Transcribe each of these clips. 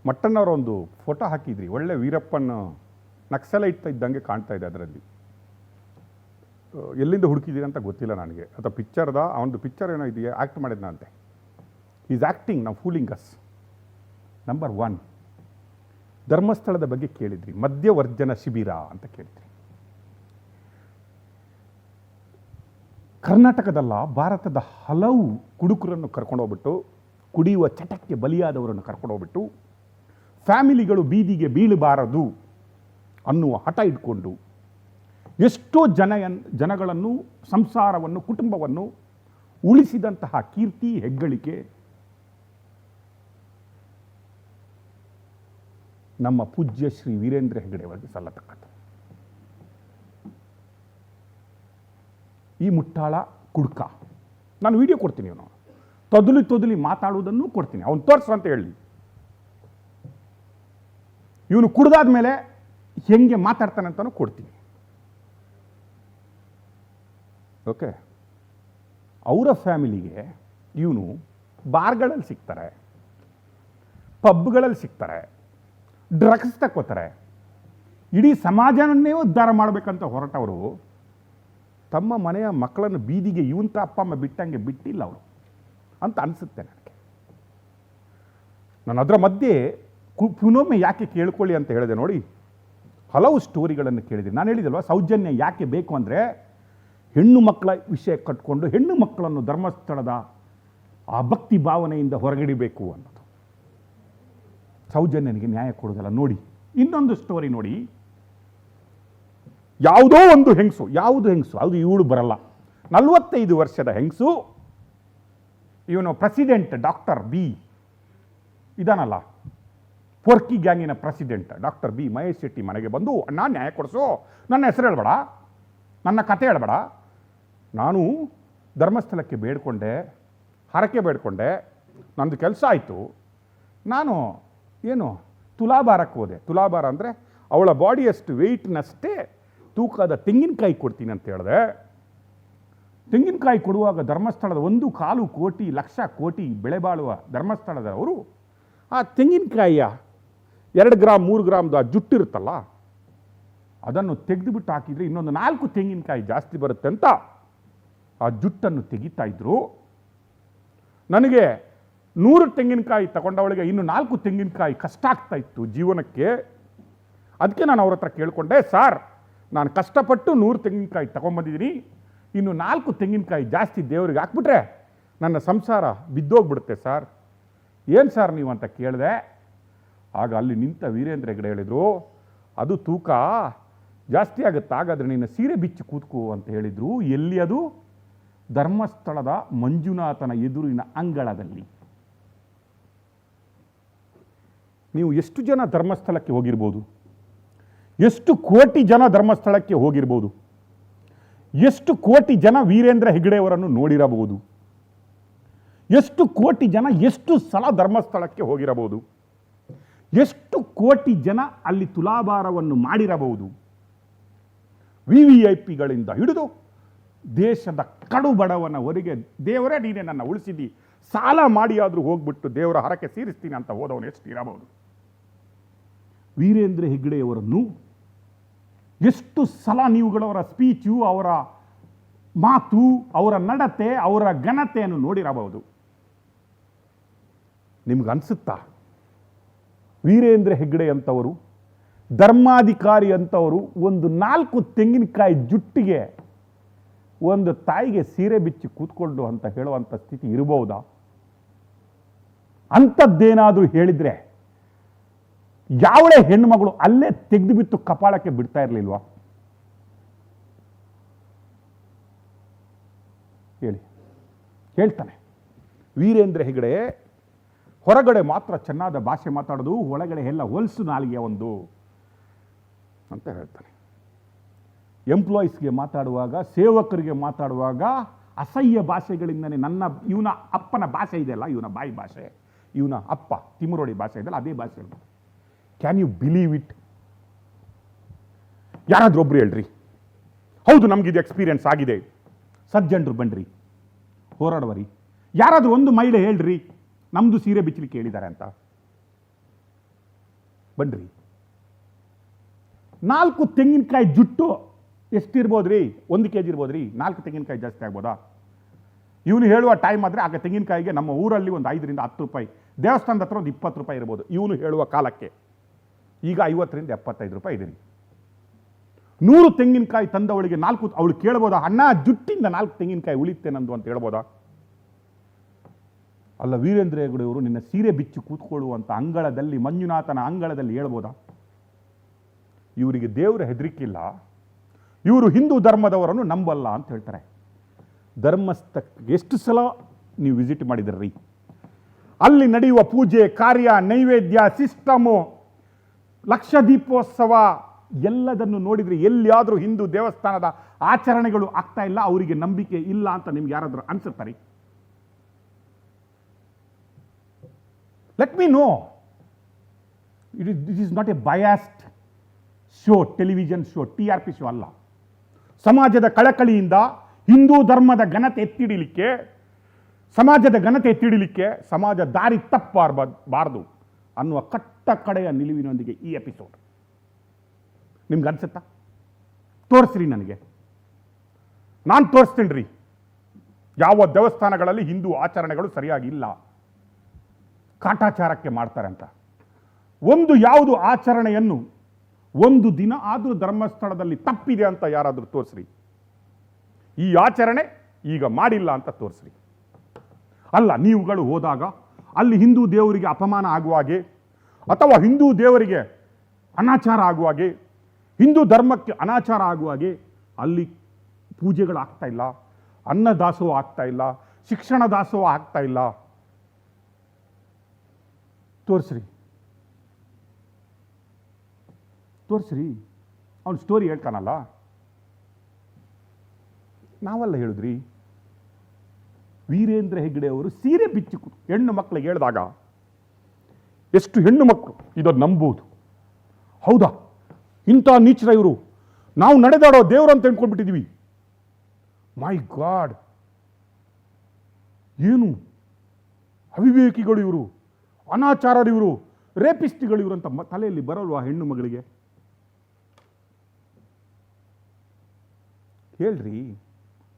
ಮಟ್ಟಣ್ಣವರ ಒಂದು ಫೋಟೋ ಹಾಕಿದ್ರಿ, ಒಳ್ಳೆ ವೀರಪ್ಪನ ನಕ್ಸಲೈಟ್ ಇದ್ದಂಗೆ ಕಾಣ್ತಾ ಇದೆ ಅದರಲ್ಲಿ. ಎಲ್ಲಿಂದ ಹುಡುಕಿದ್ದೀರಿ ಅಂತ ಗೊತ್ತಿಲ್ಲ ನನಗೆ, ಅಥವಾ ಪಿಕ್ಚರ್ದ ಅವನದು ಪಿಕ್ಚರ್ ಏನೋ ಇದೆಯಾ, ಆ್ಯಕ್ಟ್ ಮಾಡಿದ್ನ ಅಂತೆ. ಈಸ್ ಆ್ಯಕ್ಟಿಂಗ್ ನಾವು ಫೂಲಿಂಗ್ ಅಸ್. ನಂಬರ್ 1, ಧರ್ಮಸ್ಥಳದ ಬಗ್ಗೆ ಕೇಳಿದ್ರಿ, ಮದ್ಯವರ್ಜನ ಶಿಬಿರ ಅಂತ ಕೇಳಿದ್ರಿ. ಕರ್ನಾಟಕದಲ್ಲ, ಭಾರತದ ಹಲವು ಕುಡುಕರನ್ನು ಕರ್ಕೊಂಡೋಗ್ಬಿಟ್ಟು, ಕುಡಿಯುವ ಚಟಕ್ಕೆ ಬಲಿಯಾದವರನ್ನು ಕರ್ಕೊಂಡೋಗ್ಬಿಟ್ಟು, ಫ್ಯಾಮಿಲಿಗಳು ಬೀದಿಗೆ ಬೀಳಬಾರದು ಅನ್ನುವ ಹಠ ಇಟ್ಕೊಂಡು ಎಷ್ಟೋ ಜನಗಳನ್ನು, ಸಂಸಾರವನ್ನು, ಕುಟುಂಬವನ್ನು ಉಳಿಸಿದಂತಹ ಕೀರ್ತಿ, ಹೆಗ್ಗಳಿಕೆ ನಮ್ಮ ಪೂಜ್ಯ ಶ್ರೀ ವೀರೇಂದ್ರ ಹೆಗ್ಗಡೆ ಅವರಿಗೆ ಸಲ್ಲತಕ್ಕದ್ದು. ಈ ಮುಟ್ಟಾಳ ಕುಡ್ಕ, ನಾನು ವಿಡಿಯೋ ಕೊಡ್ತೀನಿ, ಇವನು ತೊದಲಿ ಮಾತಾಡುವುದನ್ನು ಕೊಡ್ತೀನಿ, ಅವನು ತೋರಿಸು ಅಂತ ಹೇಳಿ. ಇವನು ಕುಡ್ದಾದ ಮೇಲೆ ಹೆಂಗೆ ಮಾತಾಡ್ತಾನೆ ಅಂತಲೂ ಕೊಡ್ತೀನಿ. ಓಕೆ, ಅವರ ಫ್ಯಾಮಿಲಿಗೆ ಇವನು ಬಾರ್ಗಳಲ್ಲಿ ಸಿಗ್ತಾರೆ, ಪಬ್ಗಳಲ್ಲಿ ಸಿಗ್ತಾರೆ, ಡ್ರಗ್ಸ್ ತಕ್ಕೋತಾರೆ. ಇಡೀ ಸಮಾಜವನ್ನೇ ಉದ್ಧಾರ ಮಾಡಬೇಕಂತ ಹೊರಟವರು ತಮ್ಮ ಮನೆಯ ಮಕ್ಕಳನ್ನು ಬೀದಿಗೆ ಇವಂತ ಅಪ್ಪ ಅಮ್ಮ ಬಿಟ್ಟಂಗೆ ಬಿಟ್ಟಿಲ್ಲ ಅವರು ಅಂತ ಅನಿಸುತ್ತೆ ನನಗೆ. ನಾನು ಅದರ ಮಧ್ಯೆ ಪುನೊಮ್ಮೆ ಯಾಕೆ ಕೇಳ್ಕೊಳ್ಳಿ ಅಂತ ಹೇಳಿದೆ ನೋಡಿ, ಹಲವು ಸ್ಟೋರಿಗಳನ್ನು ಕೇಳಿದೆ. ನಾನು ಹೇಳಿದಲ್ವ, ಸೌಜನ್ಯ ಯಾಕೆ ಬೇಕು ಅಂದರೆ, ಹೆಣ್ಣು ಮಕ್ಕಳ ವಿಷಯ ಕಟ್ಕೊಂಡು ಹೆಣ್ಣು ಮಕ್ಕಳನ್ನು ಧರ್ಮಸ್ಥಳದ ಆ ಭಕ್ತಿ ಭಾವನೆಯಿಂದ ಹೊರಗಿಡಬೇಕು ಅನ್ನೋದು. ಸೌಜನ್ಯನಿಗೆ ನ್ಯಾಯ ಕೊಡೋದಲ್ಲ. ನೋಡಿ, ಇನ್ನೊಂದು ಸ್ಟೋರಿ ನೋಡಿ. ಯಾವುದೋ ಒಂದು ಹೆಂಗಸು, ಅದು ಇವಳು ಬರಲ್ಲ, 45 ವರ್ಷದ ಹೆಂಗಸು, ಇವನು ಪ್ರೆಸಿಡೆಂಟ್ ಡಾಕ್ಟರ್ ಬಿ ಇದಾನಲ್ಲ, ಪೊರ್ಕಿ ಗ್ಯಾಂಗಿನ president doctor B Mahesh Shetty ಮನೆಗೆ ಬಂದು, ಅಣ್ಣ ನ್ಯಾಯ ಕೊಡಿಸು, ನನ್ನ ಹೆಸರು ಹೇಳ್ಬೇಡ, ನನ್ನ ಕತೆ ಹೇಳ್ಬೇಡ, ನಾನು ಧರ್ಮಸ್ಥಳಕ್ಕೆ ಬೇಡ್ಕೊಂಡೆ, ಹರಕೆ ಬೇಡ್ಕೊಂಡೆ, ನಂದು ಕೆಲಸ ಆಯಿತು, ನಾನು ಏನು ತುಲಾಭಾರಕ್ಕೆ ಹೋದೆ. ತುಲಾಭಾರ ಅಂದರೆ ಅವಳ ಬಾಡಿಯಷ್ಟು ವೆಯ್ಟ್ನಷ್ಟೇ ತೂಕದ ತೆಂಗಿನಕಾಯಿ ಕೊಡ್ತೀನಿ ಅಂತ ಹೇಳಿದೆ. ತೆಂಗಿನಕಾಯಿ ಕೊಡುವಾಗ ಧರ್ಮಸ್ಥಳದ 1.25 ಕೋಟಿ ಲಕ್ಷ ಕೋಟಿ ಬೆಳೆ ಬಾಳುವ ಧರ್ಮಸ್ಥಳದವರು ಆ ತೆಂಗಿನಕಾಯಿಯ 2 ಗ್ರಾಮ್ 3 ಗ್ರಾಮ್ದು ಆ ಜುಟ್ಟಿರುತ್ತಲ್ಲ, ಅದನ್ನು ತೆಗೆದುಬಿಟ್ಟು ಹಾಕಿದರೆ ಇನ್ನೊಂದು 4 ತೆಂಗಿನಕಾಯಿ ಜಾಸ್ತಿ ಬರುತ್ತೆ ಅಂತ ಆ ಜುಟ್ಟನ್ನು ತೆಗಿತಾ ಇದ್ರು. ನನಗೆ 100 ತೆಂಗಿನಕಾಯಿ ತಗೊಂಡವಳಿಗೆ ಇನ್ನು 4 ತೆಂಗಿನಕಾಯಿ ಕಷ್ಟ ಆಗ್ತಾ ಇತ್ತು ಜೀವನಕ್ಕೆ. ಅದಕ್ಕೆ ನಾನು ಅವ್ರ ಹತ್ರ ಕೇಳ್ಕೊಂಡೆ, ಸಾರ್ ನಾನು ಕಷ್ಟಪಟ್ಟು 100 ತೆಂಗಿನಕಾಯಿ ತಗೊಂಬಂದಿದ್ದೀನಿ, ಇನ್ನು 4 ತೆಂಗಿನಕಾಯಿ ಜಾಸ್ತಿ ದೇವರಿಗೆ ಹಾಕ್ಬಿಟ್ರೆ ನನ್ನ ಸಂಸಾರ ಬಿದ್ದೋಗ್ಬಿಡುತ್ತೆ ಸರ್, ಏನು ಸರ್ ನೀವು ಅಂತ ಕೇಳಿದೆ. ಆಗ ಅಲ್ಲಿ ನಿಂತ ವೀರೇಂದ್ರ ಹೆಗ್ಗಡೆ ಹೇಳಿದರು, ಅದು ತೂಕ ಜಾಸ್ತಿ ಆಗುತ್ತೆ, ಹಾಗಾದರೆ ನಿನ್ನ ಸೀರೆ ಬಿಚ್ಚಿ ಕೂತ್ಕೋ ಅಂತ ಹೇಳಿದರು. ಎಲ್ಲಿ ಅದು? ಧರ್ಮಸ್ಥಳದ ಮಂಜುನಾಥನ ಎದುರಿನ ಅಂಗಳದಲ್ಲಿ. ನೀವು ಎಷ್ಟು ಜನ ಧರ್ಮಸ್ಥಳಕ್ಕೆ ಹೋಗಿರ್ಬೋದು? ಎಷ್ಟು ಕೋಟಿ ಜನ ಧರ್ಮಸ್ಥಳಕ್ಕೆ ಹೋಗಿರ್ಬೋದು? ಎಷ್ಟು ಕೋಟಿ ಜನ ವೀರೇಂದ್ರ ಹೆಗ್ಗಡೆಯವರನ್ನು ನೋಡಿರಬಹುದು? ಎಷ್ಟು ಕೋಟಿ ಜನ ಎಷ್ಟು ಸಲ ಧರ್ಮಸ್ಥಳಕ್ಕೆ ಹೋಗಿರಬಹುದು? ಎಷ್ಟು ಕೋಟಿ ಜನ ಅಲ್ಲಿ ತುಲಾಭಾರವನ್ನು ಮಾಡಿರಬಹುದು? VVIPಗಳಿಂದ ಹಿಡಿದು ದೇಶದ ಕಡು ಬಡವನವರೆಗೆ, ದೇವರೇ ನೀನೇ ನನ್ನ ಉಳಿಸಿದಿ, ಸಾಲ ಮಾಡಿ ಆದರೂ ಹೋಗ್ಬಿಟ್ಟು ದೇವರ ಹರಕೆ ಸೇರಿಸ್ತೀನಿ ಅಂತ ಹೋದವನು ಎಷ್ಟು ಇರಬಹುದು? ವೀರೇಂದ್ರ ಹೆಗ್ಗಡೆಯವರನ್ನು ಎಷ್ಟು ಸಲ ನೀವುಗಳವರ ಸ್ಪೀಚು, ಅವರ ಮಾತು, ಅವರ ನಡತೆ, ಅವರ ಘನತೆಯನ್ನು ನೋಡಿರಬಹುದು. ನಿಮ್ಗನ್ಸುತ್ತಾ ವೀರೇಂದ್ರ ಹೆಗ್ಗಡೆ ಅಂತವರು, ಧರ್ಮಾಧಿಕಾರಿ ಅಂತವರು, ಒಂದು 4 ತೆಂಗಿನಕಾಯಿ ಜುಟ್ಟಿಗೆ ಒಂದು ತಾಯಿಗೆ ಸೀರೆ ಬಿಚ್ಚಿ ಕೂತ್ಕೊಂಡು ಅಂತ ಹೇಳುವಂಥ ಸ್ಥಿತಿ ಇರಬಹುದಾ? ಅಂಥದ್ದೇನಾದರೂ ಹೇಳಿದರೆ ಯಾವಳೇ ಹೆಣ್ಣುಮಗಳು ಅಲ್ಲೇ ತೆಗೆದು ಬಿತ್ತು ಕಪಾಳಕ್ಕೆ ಬಿಡ್ತಾ ಇರಲಿಲ್ವಾ? ಹೇಳಿ. ಹೇಳ್ತಾನೆ ವೀರೇಂದ್ರ ಹೆಗ್ಗಡೆ, ಹೊರಗಡೆ ಮಾತ್ರ ಚೆನ್ನಾದ ಭಾಷೆ ಮಾತಾಡೋದು, ಒಳಗಡೆ ಎಲ್ಲ ಹೊಲಸು ನಾಲಿಗೆ ಒಂದು ಅಂತ ಹೇಳ್ತಾನೆ. ಎಂಪ್ಲಾಯೀಸ್ಗೆ ಮಾತಾಡುವಾಗ, ಸೇವಕರಿಗೆ ಮಾತಾಡುವಾಗ ಅಸಹ್ಯ ಭಾಷೆಗಳಿಂದನೇ ಇವನ ಅಪ್ಪನ ಭಾಷೆ ಇದೆಯಲ್ಲ, ಇವನ ಬಾಯಿ ಭಾಷೆ, ಇವನ ಅಪ್ಪ ತಿಮುರೋಡಿ ಭಾಷೆ ಇದೆಯಲ್ಲ, ಅದೇ ಭಾಷೆ. Can you believe it? ಯಾರಾದ್ರೂ ಒಬ್ರು ಹೇಳ್ರಿ, ಹೌದು ನಮಗಿದು ಎಕ್ಸ್ಪೀರಿಯನ್ಸ್ ಆಗಿದೆ, ಸಜ್ಜನರು ಬನ್ರಿ ಹೋರಾಡುವರಿ, ಯಾರಾದ್ರೂ ಒಂದು ಮಹಿಳೆ ಹೇಳ್ರಿ ನಮ್ದು ಸೀರೆ ಬಿಚ್ಚಲಿಕ್ಕೆ ಹೇಳಿದ್ದಾರೆ ಅಂತ. ಬನ್ರಿ. 4 ತೆಂಗಿನಕಾಯಿ ಜುಟ್ಟು ಎಷ್ಟಿರ್ಬೋದ್ರಿ? 1 kg ಇರ್ಬೋದ್ರಿ. 4 ತೆಂಗಿನಕಾಯಿ ಜಾಸ್ತಿ ಆಗ್ಬೋದಾ? ಇವನು ಹೇಳುವ ಟೈಮ್ ಆದರೆ ಆಗ ತೆಂಗಿನಕಾಯಿಗೆ ನಮ್ಮ ಊರಲ್ಲಿ ಒಂದು 5 ರಿಂದ 10 ರೂಪಾಯಿ, ದೇವಸ್ಥಾನದ ಹತ್ರ ಒಂದು 20 ರೂಪಾಯಿ ಇರ್ಬೋದು ಇವನು ಹೇಳುವ ಕಾಲಕ್ಕೆ. ಈಗ 50 ರಿಂದ 75 ರೂಪಾಯಿ ಇದೆ. 100 ತೆಂಗಿನಕಾಯಿ ತಂದವಳಿಗೆ 4 ಅವಳು ಕೇಳ್ಬೋದಾ, ಅಣ್ಣ ಜುಟ್ಟಿಂದ 4 ತೆಂಗಿನಕಾಯಿ ಉಳಿತೆ ನಂದು ಅಂತ ಹೇಳ್ಬೋದಾ? ಅಲ್ಲ, ವೀರೇಂದ್ರ ಹೆಗ್ಗಡೆಯವರು ನಿನ್ನ ಸೀರೆ ಬಿಚ್ಚಿ ಕೂತ್ಕೊಳ್ಳುವಂಥ ಅಂಗಳದಲ್ಲಿ, ಮಂಜುನಾಥನ ಅಂಗಳದಲ್ಲಿ ಹೇಳ್ಬೋದಾ? ಇವರಿಗೆ ದೇವರ ಹೆದರಿಕಿಲ್ಲ, ಇವರು ಹಿಂದೂ ಧರ್ಮದವರನ್ನು ನಂಬಲ್ಲ ಅಂತ ಹೇಳ್ತಾರೆ. ಧರ್ಮಸ್ಥಳಕ್ಕೆ ಎಷ್ಟು ಸಲ ನೀವು ವಿಸಿಟ್ ಮಾಡಿದ್ರಿ? ಅಲ್ಲಿ ನಡೆಯುವ ಪೂಜೆ, ಕಾರ್ಯ, ನೈವೇದ್ಯ, ಸಿಸ್ಟಮು, ಲಕ್ಷ ದೀಪೋತ್ಸವ ಎಲ್ಲದನ್ನು ನೋಡಿದ್ರೆ ಎಲ್ಲಿಯಾದರೂ ಹಿಂದೂ ದೇವಸ್ಥಾನದ ಆಚರಣೆಗಳು ಆಗ್ತಾ ಇಲ್ಲ, ಅವರಿಗೆ ನಂಬಿಕೆ ಇಲ್ಲ ಅಂತ ನಿಮ್ಗೆ ಯಾರಾದರೂ ಅನ್ಸುತ್ತಾರೆ? Let me know. This is not a biased show, television show, TRP show ಅಲ್ಲ. ಸಮಾಜದ ಕಳಕಳಿಯಿಂದ ಹಿಂದೂ ಧರ್ಮದ ಘನತೆ ಎತ್ತಿಡಿಲಿಕ್ಕೆ, ಸಮಾಜದ ಘನತೆ ಎತ್ತಿಡಿಲಿಕ್ಕೆ, ಸಮಾಜ ದಾರಿ ತಪ್ಪಬಾರದು ಅನ್ನುವ ಕಟ್ಟ ಕಡೆಯ ನಿಲುವಿನೊಂದಿಗೆ ಈ ಎಪಿಸೋಡ್. ನಿಮ್ಗೆ ಅನ್ಸುತ್ತಾ? ತೋರಿಸ್ರಿ ನನಗೆ, ನಾನು ತೋರಿಸ್ತೀನಿ ರೀ ಯಾವ ದೇವಸ್ಥಾನಗಳಲ್ಲಿ ಹಿಂದೂ ಆಚರಣೆಗಳು ಸರಿಯಾಗಿಲ್ಲ, ಕಾಟಾಚಾರಕ್ಕೆ ಮಾಡ್ತಾರೆ ಅಂತ. ಒಂದು ಯಾವುದು ಆಚರಣೆಯನ್ನು ಒಂದು ದಿನ ಆದರೂ ಧರ್ಮಸ್ಥಳದಲ್ಲಿ ತಪ್ಪಿದೆ ಅಂತ ಯಾರಾದರೂ ತೋರಿಸ್ರಿ. ಈ ಆಚರಣೆ ಈಗ ಮಾಡಿಲ್ಲ ಅಂತ ತೋರಿಸ್ರಿ. ಅಲ್ಲ, ನೀವುಗಳು ಹೋದಾಗ ಅಲ್ಲಿ ಹಿಂದೂ ದೇವರಿಗೆ ಅಪಮಾನ ಆಗುವಾಗೆ, ಅಥವಾ ಹಿಂದೂ ದೇವರಿಗೆ ಅನಾಚಾರ ಆಗುವಾಗೆ, ಹಿಂದೂ ಧರ್ಮಕ್ಕೆ ಅನಾಚಾರ ಆಗುವಾಗೆ ಅಲ್ಲಿ ಪೂಜೆಗಳಾಗ್ತಾ ಇಲ್ಲ, ಅನ್ನದಾಸೋಹ ಆಗ್ತಾ ಇಲ್ಲ, ಶಿಕ್ಷಣ ದಾಸೋಹ ಆಗ್ತಾ ಇಲ್ಲ. ತೋರಿಸ್ರಿ, ತೋರಿಸ್ರಿ. ಅವನು ಸ್ಟೋರಿ ಹೇಳ್ತಾನಲ್ಲ, ನಾವೆಲ್ಲ ಹೇಳಿದ್ರಿ. ವೀರೇಂದ್ರ ಹೆಗ್ಗಡೆ ಅವರು ಸೀರೆ ಬಿಚ್ಚಿ ಹೆಣ್ಣು ಮಕ್ಕಳಿಗೆ ಹೇಳಿದಾಗ ಎಷ್ಟು ಹೆಣ್ಣು ಮಕ್ಕಳು ಇದನ್ನು ನಂಬೋದು? ಹೌದಾ, ಇಂಥ ನೀಚರ ಇವರು, ನಾವು ನಡೆದಾಡೋ ದೇವರು ಅಂತ ಅಂದ್ಕೊಂಡ್ಬಿಟ್ಟಿದ್ವಿ. ಮೈ ಗಾಡ್, ಏನು ಅವಿವೇಕಿಗಳು ಇವರು, ಅನಾಚಾರರು ಇವರು, ರೇಪಿಸ್ಟಿಗಳು ಇವರು ಅಂತ ತಲೆಯಲ್ಲಿ ಬರಲ್ವಾ ಹೆಣ್ಣು ಮಗಳಿಗೆ? ಹೇಳ್ರಿ.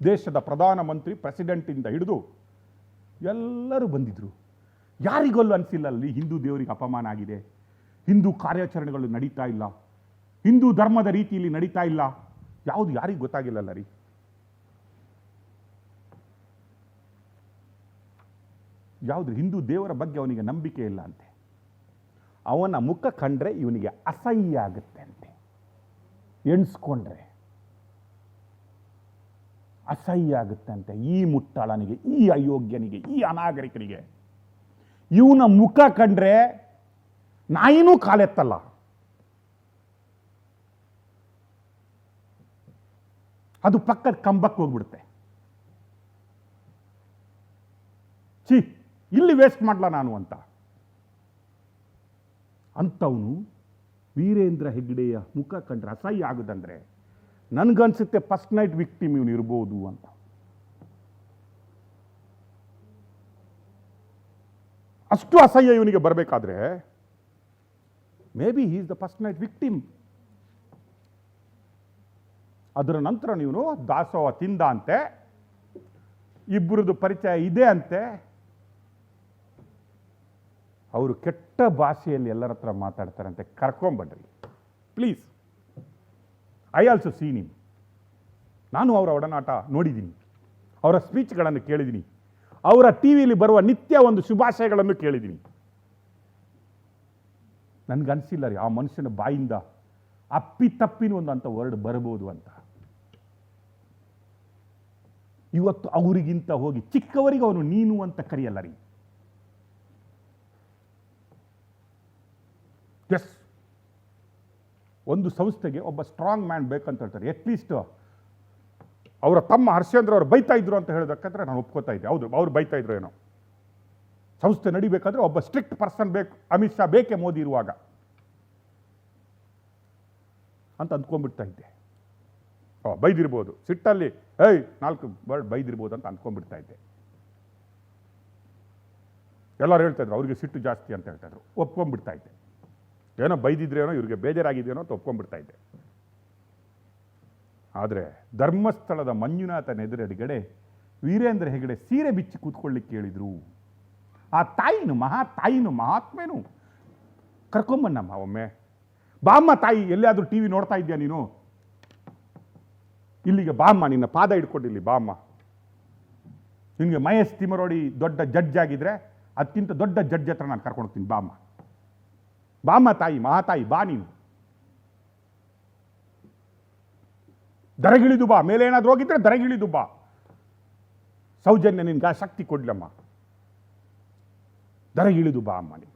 ದೇಶದ ಪ್ರಧಾನಮಂತ್ರಿ, ಪ್ರೆಸಿಡೆಂಟಿಂದ ಹಿಡಿದು ಎಲ್ಲರೂ ಬಂದಿದ್ರು. ಯಾರಿಗೊಲ್ಲೂ ಅನಿಸಿಲ್ಲ ಅಲ್ಲಿ ಹಿಂದೂ ದೇವರಿಗೆ ಅಪಮಾನ ಆಗಿದೆ, ಹಿಂದೂ ಕಾರ್ಯಾಚರಣೆಗಳು ನಡೀತಾ ಇಲ್ಲ, ಹಿಂದೂ ಧರ್ಮದ ರೀತಿಯಲ್ಲಿ ನಡೀತಾ ಇಲ್ಲ. ಯಾವುದು ಯಾರಿಗೆ ಗೊತ್ತಾಗಿಲ್ಲಲ್ಲ ರೀ. ಯಾವುದು ಹಿಂದೂ ದೇವರ ಬಗ್ಗೆ ಅವನಿಗೆ ನಂಬಿಕೆ ಇಲ್ಲ ಅಂತೆ. ಅವನ ಮುಖ ಕಂಡ್ರೆ ಇವನಿಗೆ ಅಸಹ್ಯ ಆಗುತ್ತೆ ಅಂತೆ. ಎಣಿಸ್ಕೊಂಡ್ರೆ ಅಸಹ್ಯ ಆಗುತ್ತಂತೆ. ಈ ಮುಟ್ಟಾಳನಿಗೆ, ಈ ಅಯೋಗ್ಯನಿಗೆ, ಈ ಅನಾಗರಿಕನಿಗೆ ಇವನ ಮುಖ ಕಂಡ್ರೆ ನಾಯಿನೂ ಕಾಲೆತ್ತಲ್ಲ. ಅದು ಪಕ್ಕದ ಕಂಬಕ್ಕೆ ಹೋಗ್ಬಿಡುತ್ತೆ. ಛೀ, ಇಲ್ಲಿ ವೇಸ್ಟ್ ಮಾಡಲ ನಾನು ಅಂತ. ಅಂಥವನು ವೀರೇಂದ್ರ ಹೆಗ್ಗಡೆಯ ಮುಖ ಕಂಡ್ರೆ ಅಸಹ್ಯ ಆಗುದಂದ್ರೆ ನನಗನ್ಸುತ್ತೆ ಫಸ್ಟ್ ನೈಟ್ ವಿಕ್ಟಿಮ್ ಇವನು ಇರ್ಬೋದು ಅಂತ. ಅಷ್ಟು ಅಸಹ್ಯ ಇವನಿಗೆ ಬರಬೇಕಾದ್ರೆ may be he is the first night victim. ಅದರ ನಂತರ ನೀನು ದಾಸೋಹ ತಿಂದ ಅಂತೆ, ಇಬ್ಬರದು ಪರಿಚಯ ಇದೆ ಅಂತೆ. ಅವರು ಕೆಟ್ಟ ಭಾಷೆಯಲ್ಲಿ ಎಲ್ಲರ ಹತ್ರ ಮಾತಾಡ್ತಾರಂತೆ. ಕರ್ಕೊಂಬನ್ರಿ please. I also seen him. ನಾನು ಅವರ ಒಡನಾಟ ನೋಡಿದ್ದೀನಿ, ಅವರ ಸ್ಪೀಚ್ಗಳನ್ನು ಕೇಳಿದ್ದೀನಿ, ಅವರ ಟಿವಿಯಲ್ಲಿ ಬರುವ ನಿತ್ಯ ಒಂದು ಶುಭಾಶಯಗಳನ್ನು ಕೇಳಿದ್ದೀನಿ. ನನಗನ್ಸಿಲ್ಲ ರೀ ಆ ಮನುಷ್ಯನ ಬಾಯಿಂದ ಅಪ್ಪಿತಪ್ಪಿನ ಒಂದು ಅಂತ ವರ್ಡ್ ಬರ್ಬೋದು ಅಂತ. ಇವತ್ತು ಅವರಿಗಿಂತ ಹೋಗಿ ಚಿಕ್ಕವರಿಗೆ ಅವನು ನೀನು ಅಂತ ಕರೆಯಲ್ಲ ರೀ. ಎಸ್, ಒಂದು ಸಂಸ್ಥೆಗೆ ಒಬ್ಬ ಸ್ಟ್ರಾಂಗ್ ಮ್ಯಾನ್ ಬೇಕಂತ ಹೇಳ್ತಾರೆ. ಅಟ್ಲೀಸ್ಟ್ ಅವರ ತಮ್ಮ ಹರ್ಷೇಂದ್ರ ಅವರು ಬೈತಾ ಇದ್ರು ಅಂತ ಹೇಳೋದಕ್ಕಾದ್ರೆ ನಾನು ಒಪ್ಕೋತಾ ಇದ್ದೆ. ಹೌದು, ಅವ್ರು ಬೈತಾ ಇದ್ರು ಏನೋ. ಸಂಸ್ಥೆ ನಡಿಬೇಕಾದ್ರೆ ಒಬ್ಬ ಸ್ಟ್ರಿಕ್ಟ್ ಪರ್ಸನ್ ಬೇಕು, ಅಮಿತ್ ಶಾ ಬೇಕೇ ಮೋದಿ ಇರುವಾಗ ಅಂತ ಅಂದ್ಕೊಂಡ್ಬಿಡ್ತಾ ಇದ್ದೆ. ಬೈದಿರ್ಬೋದು, ಸಿಟ್ಟಲ್ಲಿ 4 ವರ್ಡ್ ಬೈದಿರ್ಬೋದು ಅಂತ ಅಂದ್ಕೊಂಡ್ಬಿಡ್ತಾ ಇದ್ದೆ. ಎಲ್ಲರೂ ಹೇಳ್ತಾ ಇದ್ರು ಅವ್ರಿಗೆ ಸಿಟ್ಟು ಜಾಸ್ತಿ ಅಂತ ಹೇಳ್ತಾ ಇದ್ರು, ಒಪ್ಕೊಂಡ್ಬಿಡ್ತಾ ಇದ್ದೆ. ಏನೋ ಬೈದಿದ್ರೇನೋ ಇವ್ರಿಗೆ ಬೇಜಾರಾಗಿದೆಯೋ ಅಂತ ಒಪ್ಕೊಂಡ್ಬಿಡ್ತಾ ಇದ್ದೆ. ಆದರೆ ಧರ್ಮಸ್ಥಳದ ಮಂಜುನಾಥನ ಎದುರುಗಡೆ ವೀರೇಂದ್ರ ಹೆಗಡೆ ಸೀರೆ ಬಿಚ್ಚಿ ಕೂತ್ಕೊಳ್ಳಿಕ್ಕೆ ಹೇಳಿದರು. ಆ ತಾಯಿನು ಮಹಾತ್ಮೇನು ಕರ್ಕೊಂಬನ್ನಮ್ಮ ಒಮ್ಮೆ, ಬಾಮ್ಮ ತಾಯಿ, ಎಲ್ಲಿಯಾದರೂ ಟಿ ವಿ ನೋಡ್ತಾ ಇದೆಯಾ ನೀನು, ಇಲ್ಲಿಗೆ ಬಾಮ್ಮ, ನಿನ್ನ ಪಾದ ಹಿಡ್ಕೊಂಡಿಲ್ಲಿ ಬಾಮ್ಮ. ನಿನಗೆ ಮಹೇಶ್ ತಿಮರೋಡಿ ದೊಡ್ಡ ಜಡ್ಜ್ ಆಗಿದ್ರೆ ಅದಕ್ಕಿಂತ ದೊಡ್ಡ ಜಡ್ಜ್ ಹತ್ರ ನಾನು ಕರ್ಕೊಂಡು ಹೋಗ್ತೀನಿ, ಬಾಮ್ಮ ಬಾಮ್ಮ ತಾಯಿ, ಮಹಾತಾಯಿ ಬಾ, ನೀನು ದರಗಿಳಿದು ಬಾ, ಮೇಲೆ ಏನಾದರೂ ಹೋಗಿದ್ರೆ ದರಗಿಳಿದು ಬಾ, ಸೌಜನ್ಯ ನಿನ್ಗೆ ಆ ಶಕ್ತಿ ಕೊಡ್ಲಮ್ಮ, ದರಗಿಳಿದು ಬಾ ಅಮ್ಮ ನೀನು.